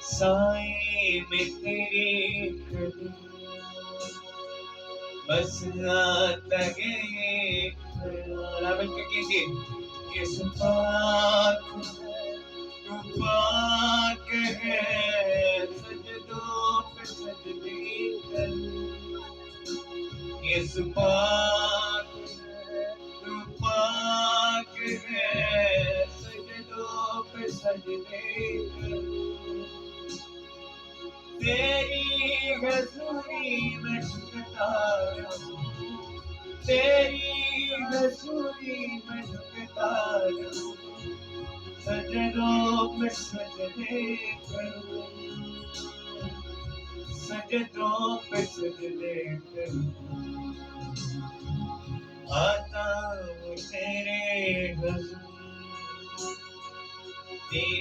साए में तेरे कदम बस आता है ये ख्याल। आप इनके कीजिए। इस पाक है, तू पाक है, सजदों पे सजदे कर। इस पाक है, तू पाक है, सजदों पे सजदे कर। तेरी हजूरी में झुकता रहूं, तेरी हजूरी में झुकता रहूं, सजदों पे सजदे करूं, सजदों पे सजदे करूं। आता हूँ तेरे हुजूर।